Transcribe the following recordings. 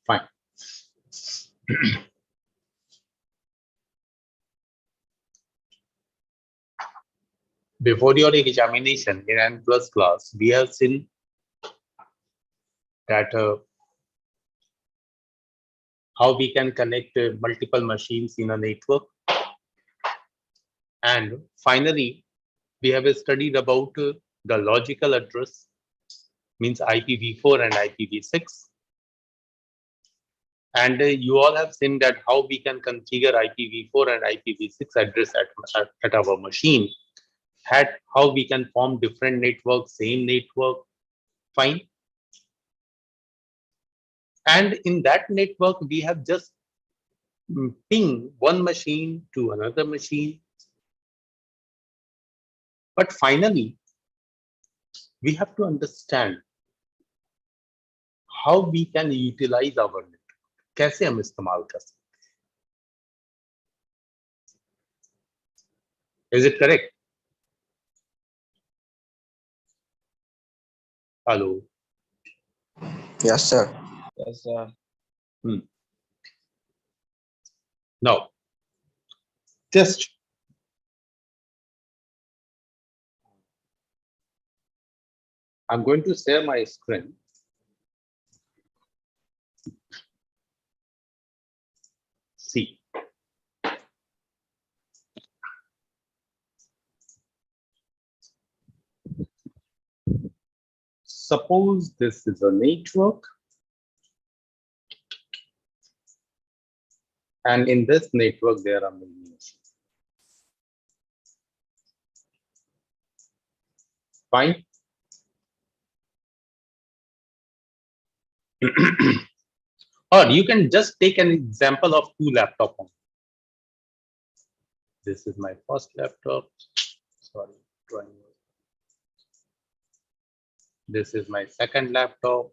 Fine. Before your examination in N+ class, we have seen that how we can connect multiple machines in a network. And finally, we have studied about the logical address, means IPv4 and IPv6. And you all have seen that how we can configure IPv4 and IPv6 address at our machine, how we can form different networks, same network, fine. And in that network, we have just ping one machine to another machine. But finally, we have to understand how we can utilize our network. कैसे हम इस्तेमाल कर सकते हैं? Is it correct? Hello. Yes, sir. Yes, sir. Now, just I'm going to share my screen. See. Suppose this is a network, and in this network there are many machines. Fine. Or you can just take an example of two laptops. This is my first laptop. Sorry, drawing. This is my second laptop.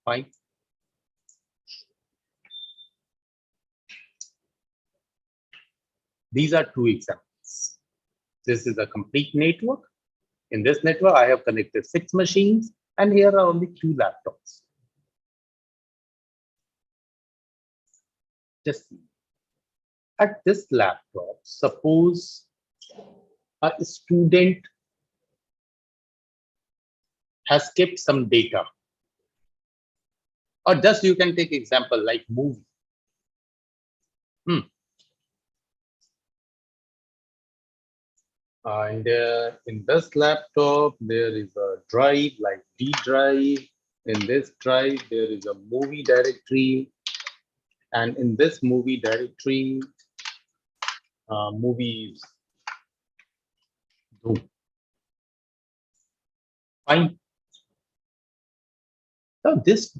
Fine. These are two examples. This is a complete network. In this network, I have connected 6 machines, and here are only 2 laptops. Just see. At this laptop, suppose a student has kept some data, or just you can take example like movie. And in this laptop, there is a drive like D drive. In this drive, there is a movie directory. And in this movie directory, movies. Fine. So this,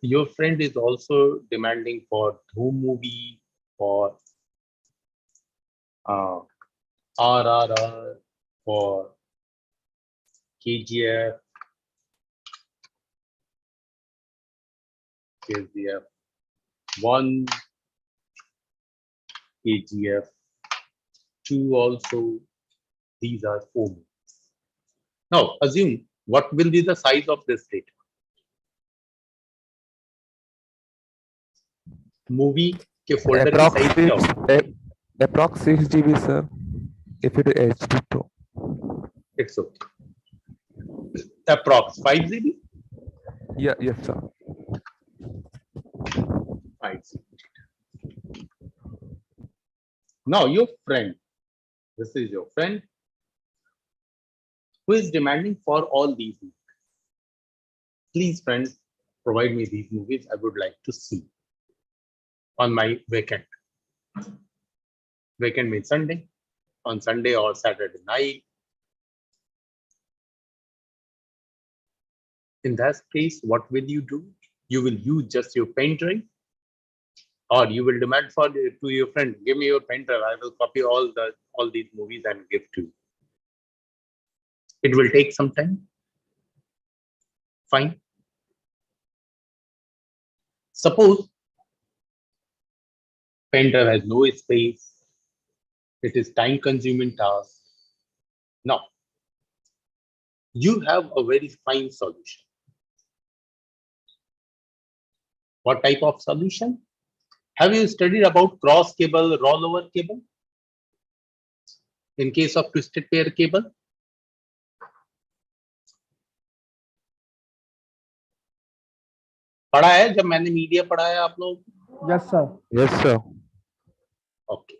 your friend is also demanding for Dhoom movie, for RRR, for KGF, KGF 1, KGF 2 also. These are 4 movies. Now assume what will be the size of this data. Movie के folder की size क्या होगी? Approx 6 GB, sir. If it is HD Pro. It's okay. Approx 5 GB? Yeah, yes, sir. 5 GB. Now your friend, this is your friend who is demanding for all these movies. Please, friends, provide me these movies. I would like to see on my weekend. Weekend means Sunday, on Sunday or Saturday night. In that case, what will you do? You will use just your pen drive, or you will demand to your friend, give me your pen drive. I will copy all these movies and give to you. It will take some time. Fine. Suppose pen drive has no space. It is time-consuming task. Now, you have a very fine solution. What type of solution? Have you studied about cross cable, rollover cable? In case of twisted pair cable? पढ़ा है जब मैंने media पढ़ाया आप लोग? Yes, sir. Yes, sir. Okay.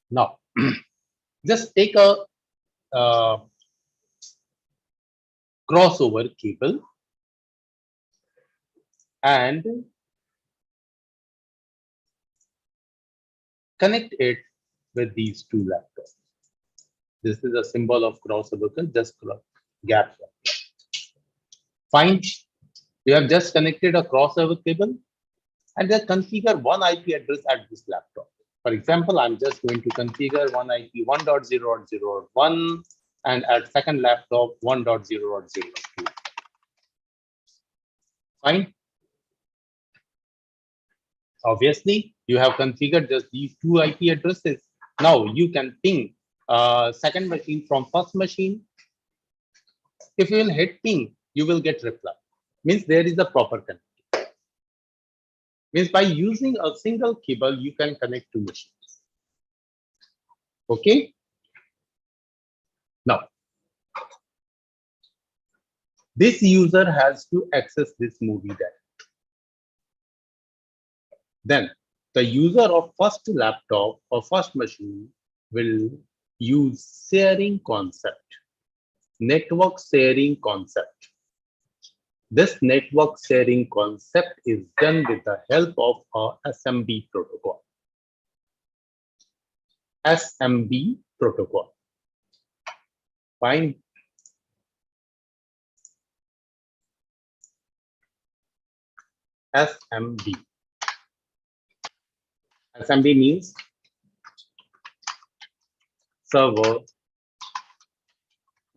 Now, just take a crossover cable and connect it with these two laptops. This is a symbol of crossover cable, just gap. Fine. We have just connected a crossover cable and just configure one IP address at this laptop. For example, I'm just going to configure one IP 1.0.0.1 and at second laptop 1.0.0.2. Fine. Obviously, you have configured just these two IP addresses. Now you can ping second machine from first machine. If you will hit ping, you will get reply. Means there is a proper connectivity. Means by using a single cable, you can connect two machines. Okay. Now, this user has to access this movie directory. Then the user of first laptop or first machine will use sharing concept, network sharing concept. This network sharing concept is done with the help of a SMB protocol. SMB protocol. Fine. SMB. SMB means server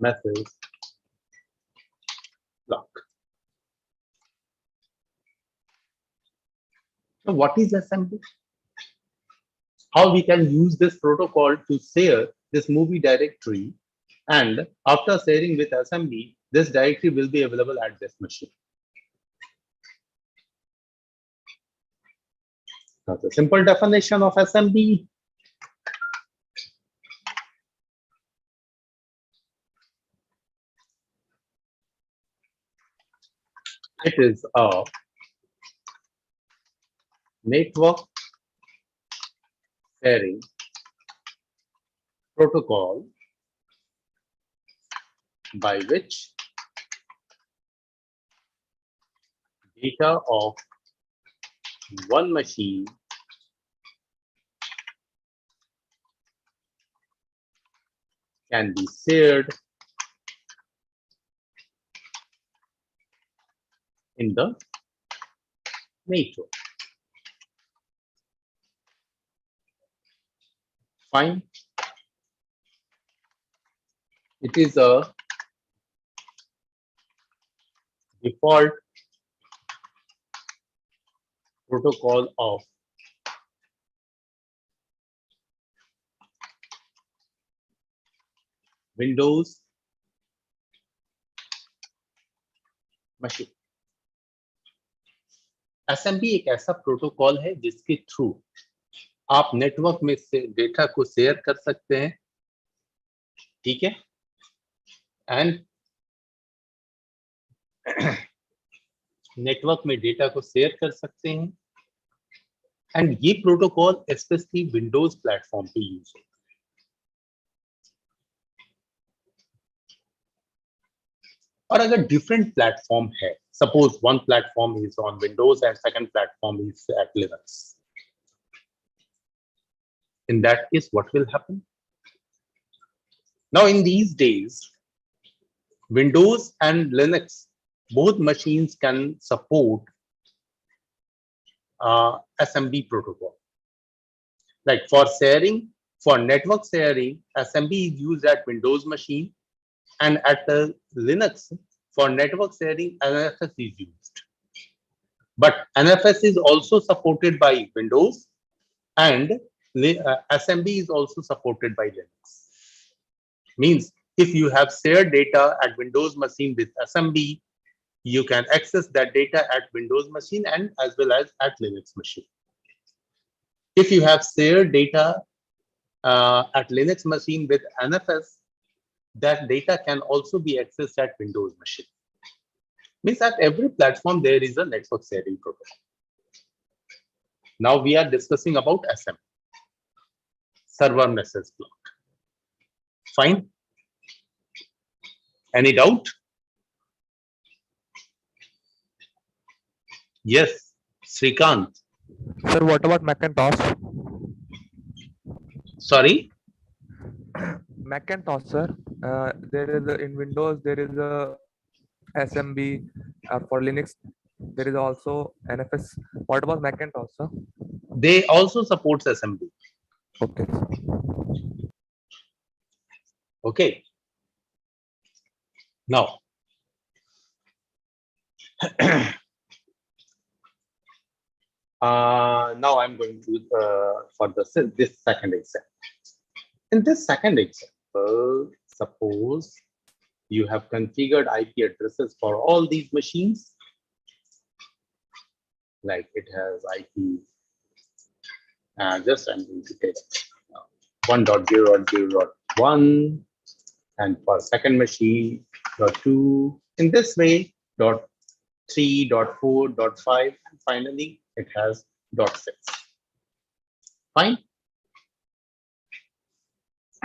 message block. So what is SMB? How we can use this protocol to share this movie directory, and after sharing with SMB, this directory will be available at this machine. Now the simple definition of SMB. It is a network sharing protocol by which data of one machine can be shared in the network. Fine. It is a default protocol of Windows machine. SMB एक ऐसा protocol है जिसके through आप network में से data को share कर सकते हैं, ठीक है, एंड नेटवर्क में डेटा को शेयर कर सकते हैं, एंड ये प्रोटोकॉल स्पेशली विंडोज प्लेटफॉर्म पे यूज होता है। और अगर डिफरेंट प्लेटफॉर्म है, suppose one platform is on Windows and second platform is at Linux, in that case what will happen? Now in these days Windows and Linux both machines can support SMB protocol. Like for sharing, for network sharing, SMB is used at Windows machine, and at the Linux for network sharing NFS is used. But NFS is also supported by Windows, and SMB is also supported by Linux. Means if you have shared data at Windows machine with SMB, you can access that data at Windows machine and as well as at Linux machine. If you have shared data at Linux machine with NFS, that data can also be accessed at Windows machine. Means at every platform there is a network sharing protocol. Now we are discussing about SM, server message block. Fine. Any doubt? Yes, Srikant. Sir, what about Macintosh? Sorry? Macintosh, sir. There is in Windows, there is a SMB. For Linux, there is also NFS. What about Macintosh, sir? They also support SMB. Okay. Okay. Now, now I'm going to for this second example. In this second example, suppose you have configured IP addresses for all these machines. Like it has IP. Just I'm going to take 1.0.0.1, and for second machine .2. In this way, .3, .4, .5, and finally it has .6. Fine.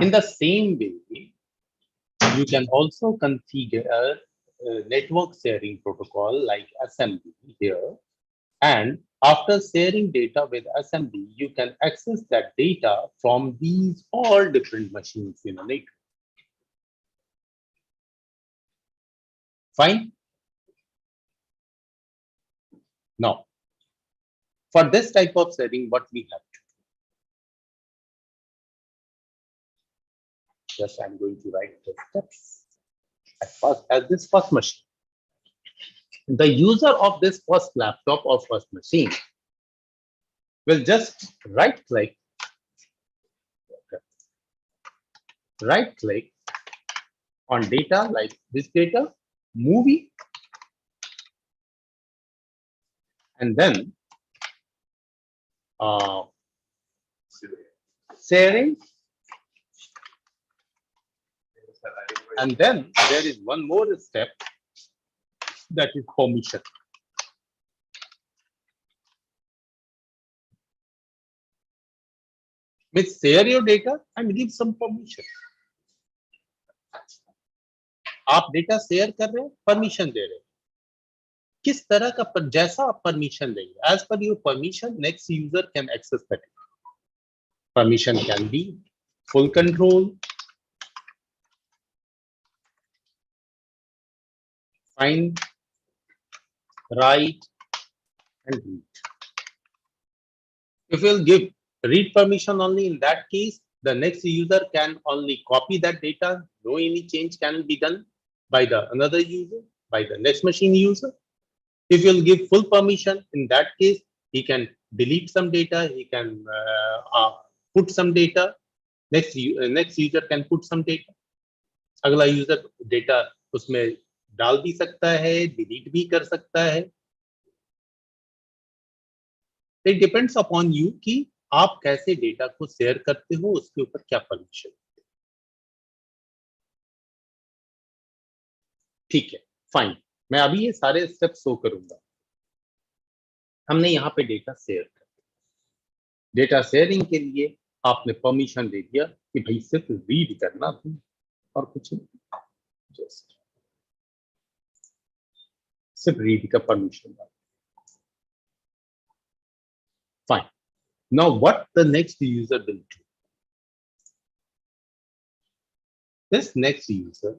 In the same way, you can also configure a network sharing protocol like SMB here. And after sharing data with SMB, you can access that data from these all different machines in a network. Fine. Now, for this type of sharing, what we have to do? Just I'm going to write the steps. At this first machine, the user of this first laptop or first machine will just right click on data, like this data, movie, and then sharing, and then there is one more step, that is permission. Means share your data and give some permission. आप data share कर रहे हैं, permission दे रहे हैं. किस तरह का जैसा आप परमिशन देंगे, as per your permission, next user can access that. Permission can be full control, find, write, and read. If you'll give read permission only, in that case, the next user can only copy that data. No any change can be done by the another user, by the next machine user. If you'll give full permission, in that case, he can delete some data, he can put some data. Next user can put some data. अगला user data उसमें डाल भी सकता है, delete भी कर सकता है. It depends upon you कि आप कैसे डेटा को शेयर करते हो, उसके ऊपर क्या परमिशन. ठीक है, फाइन. मैं अभी ये सारे स्टेप शो करूंगा. हमने यहाँ पे डेटा शेयर कर दिया. डेटा शेयरिंग के लिए आपने परमिशन दे दिया कि भाई सिर्फ रीड करना था और कुछ नहीं, जस्ट सिर्फ रीड का permission. Fine. Now what the next user will do? This next user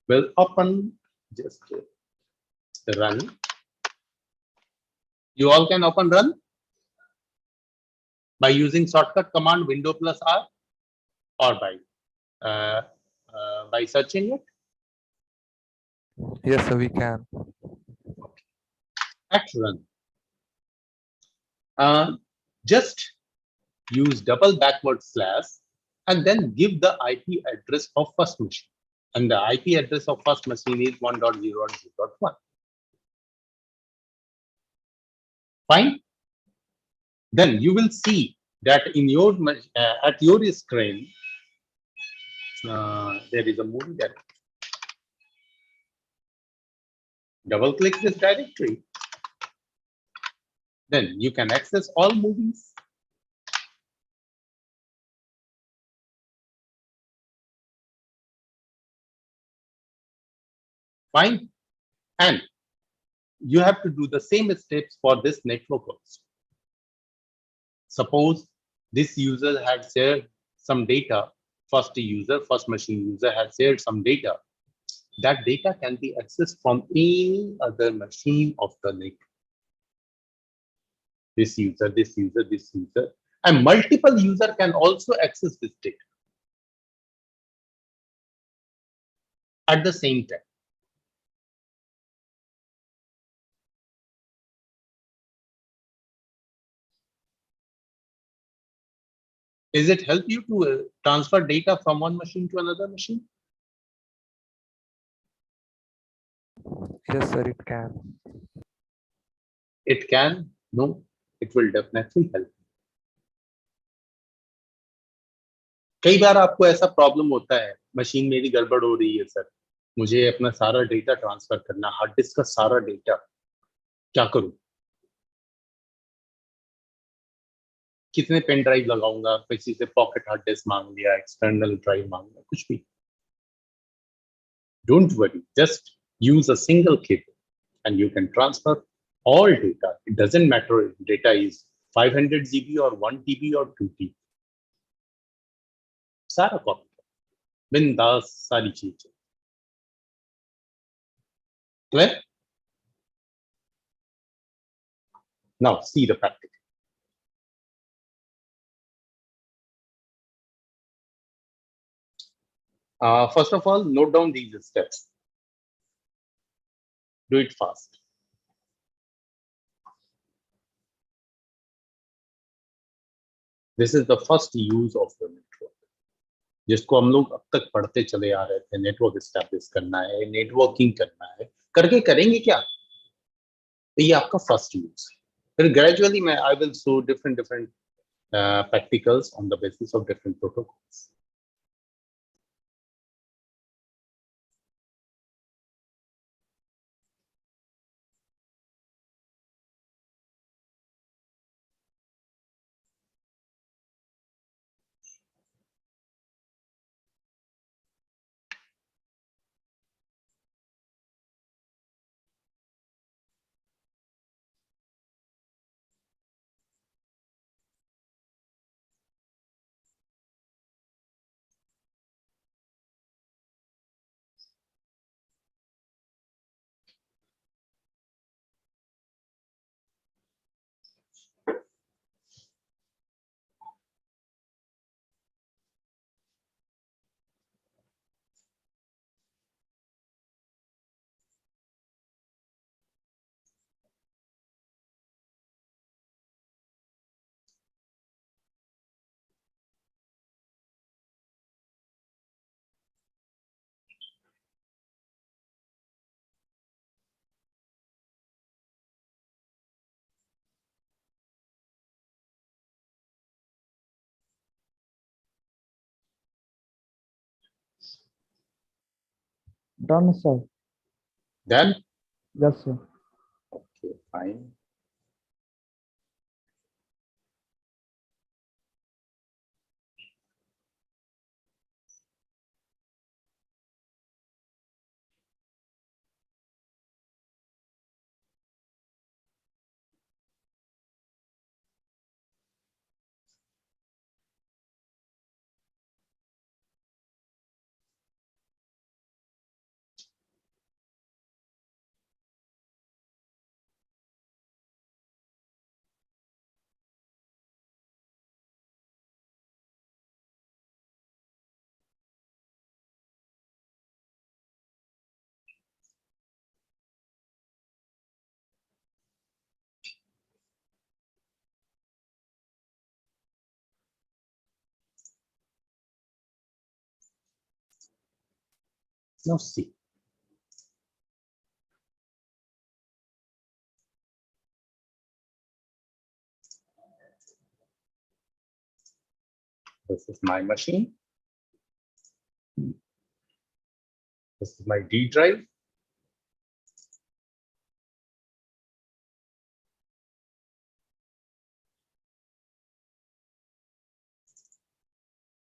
will open, just run. You all can open run by using shortcut command window plus R, or by searching it. Yes, sir, we can. At run, Just use double backward slash and then give the IP address of first machine. And the IP address of first machine is 1.0.0.1. Fine. Then you will see that in your at your screen there is a movie directory. Double click this directory. Then you can access all movies. Fine. And you have to do the same steps for this network also. Suppose this user had shared some data, first machine user has shared some data. That data can be accessed from any other machine of the network. This user, this user, this user, and multiple user can also access this data at the same time. Is it help you to transfer data from one machine to another machine? Yes, sir, it can. It can. No, it will definitely help. कई बार आपको ऐसा problem होता है, machine मेरी गड़बड़ हो रही है सर, मुझे अपना सारा डेटा ट्रांसफर करना, हार्ड डिस्क का सारा डेटा, क्या करूं? कितने पेन ड्राइव लगाऊंगा? किसी से पॉकेट हार्ड डिस्क मांग लिया, एक्सटर्नल ड्राइव मांग लिया, कुछ भी. Don't worry, just use a single cable and you can transfer all data. It doesn't matter if data is 500 GB or 1 TB or 2 TB. सारा कॉपी, बिंदास सारी चीजें. Clear? Now see the practical. First of all, note down these steps. Do it fast. This is the first use of the network. जिसको हम लोग अब तक पढ़ते चले आ रहे थे, नेटवर्क एस्टैब्लिश करना है, नेटवर्किंग करना है, करके करेंगे क्या? तो ये आपका फर्स्ट यूज है. फिर ग्रेजुअली मैं I will show different practicals on the basis of different protocols. Done, sir. Done? Yes, sir. Okay, fine. Now see. This is my machine. This is my D drive.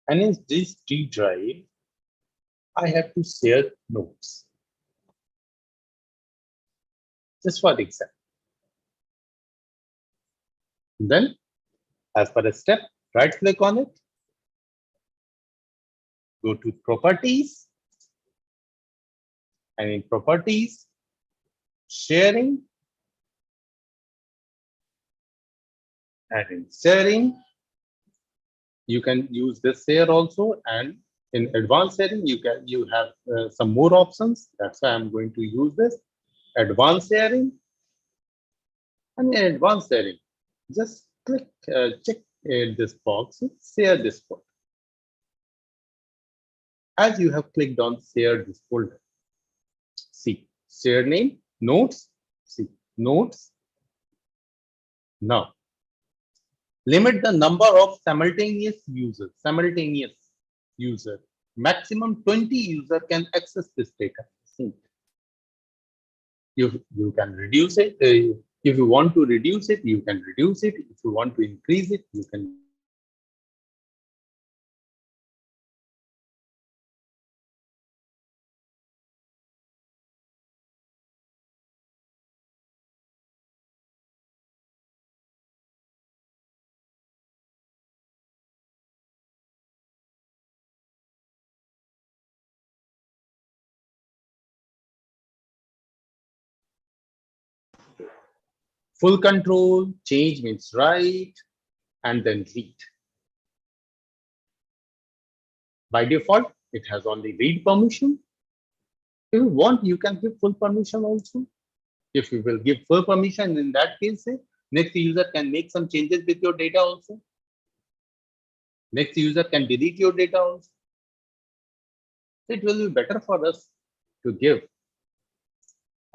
And in this D drive, I have to share notes. Just for example. Then, as per a step, right click on it. Go to properties. And in properties, sharing. And in sharing, you can use this share also. And in advanced sharing, you have some more options. That's why I'm going to use this. Advanced sharing. And in advanced sharing, just click, check this box, share this folder. As you have clicked on share this folder, see, share name, notes, see, notes. Now, limit the number of simultaneous users. Maximum 20 users can access this data. See. You can reduce it. If you want to reduce it, you can reduce it. If you want to increase it, you can. Full control, change means write, and then read. By default, it has only read permission. If you want, you can give full permission also. If you will give full permission, in that case, next user can make some changes with your data also. Next user can delete your data also. It will be better for us to give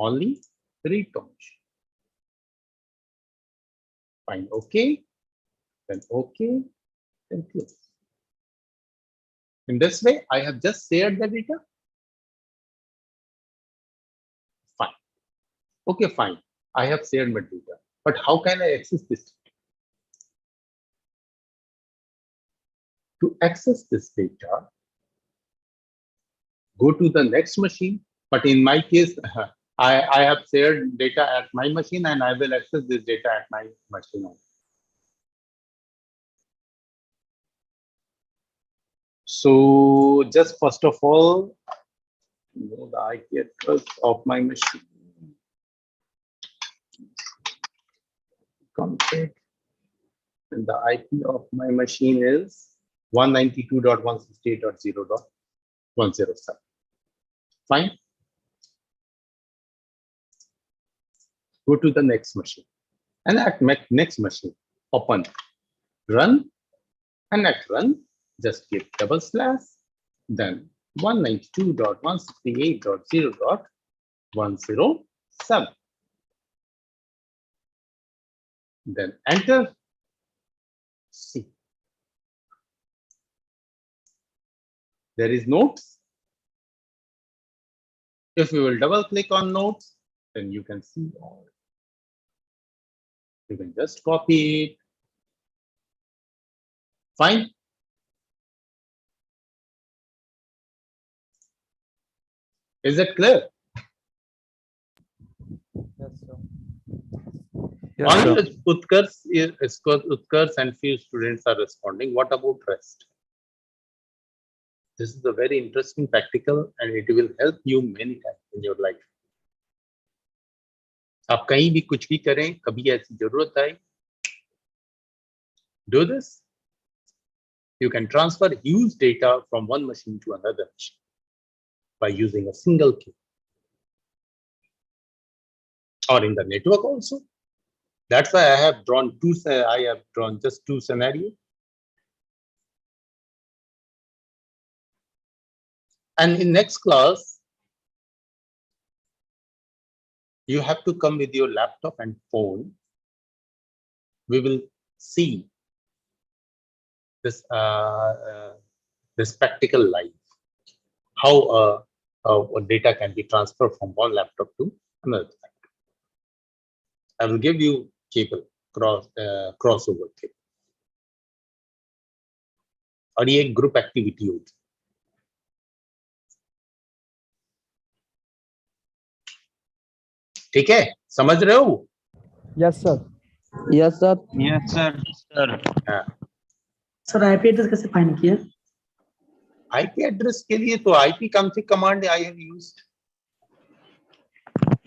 only read permission. Fine, okay, then close. In this way, I have just shared the data. Fine. Okay, fine. I have shared my data. But how can I access this? To access this data, go to the next machine. But in my case, I have shared data at my machine and I will access this data at my machine. So just first of all, know the IP address of my machine. Config. And the IP of my machine is 192.168.0.107. Fine. Go to the next machine. And at next machine, open, run, and at run, just give double slash, then 192.168.0.107. Then enter. See. There is notes. If you will double click on notes, then you can see all. You can just copy it. Fine. Is it clear? Yes, sir. Only Utkars and few students are responding. What about rest? This is a very interesting practical and it will help you many times in your life. आप कहीं भी कुछ भी करें, कभी ऐसी जरूरत आए, do this. You can transfer huge data from one machine to another machine by using a single key. Or in the network also. That's why I have drawn just two scenarios. And in next class, you have to come with your laptop and phone. We will see this this practical life, how data can be transferred from one laptop to another laptop. I will give you cable crossover cable, और ये एक group activity होती है. ठीक है, समझ रहे हो? Yes, sir. Yes, sir. Yes, sir. Sir. हाँ. सर आईपी एड्रेस कैसे फाइंड किया? आईपी एड्रेस के लिए तो IP config command I have used.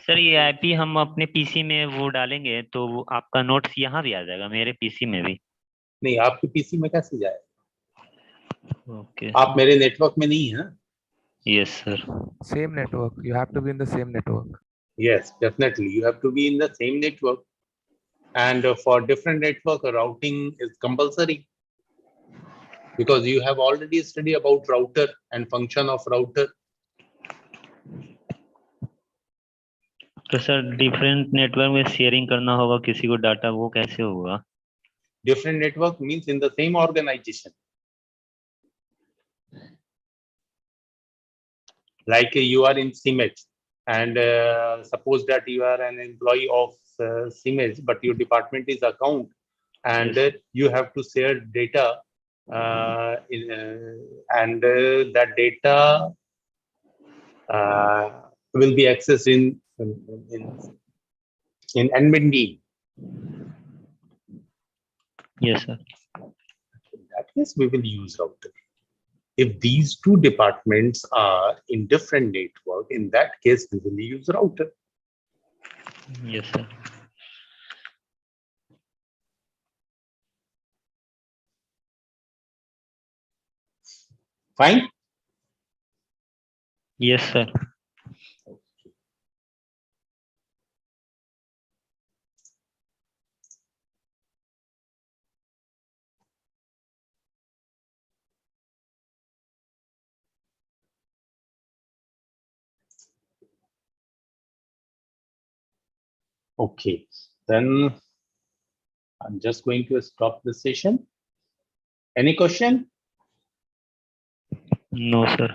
Sir ये आईपी हम अपने पीसी में वो डालेंगे तो वो आपका नोट्स यहाँ भी आ जाएगा, मेरे पीसी में भी. नहीं, आपके पीसी में कैसे जाए? ओके. आप मेरे नेटवर्क में नहीं है ना? Yes sir. Same network. You have to be in the same network. Yes, definitely. You have to be in the same network. And for different network, routing is compulsory. Because you have already studied about router and function of router. तो sir different network में sharing करना होगा किसी को data, वो कैसे होगा? Different network means in the same organization. Like you are in CIMAGE, and suppose that you are an employee of CIMAGE, but your department is account, and Yes. you have to share data, and that data will be accessed in admin D. Yes sir. In that case, we will use router. If these two departments are in different network, in that case, we will use router. Yes sir. Fine? Yes sir. Okay, then I'm just going to stop the session. Any question? No sir.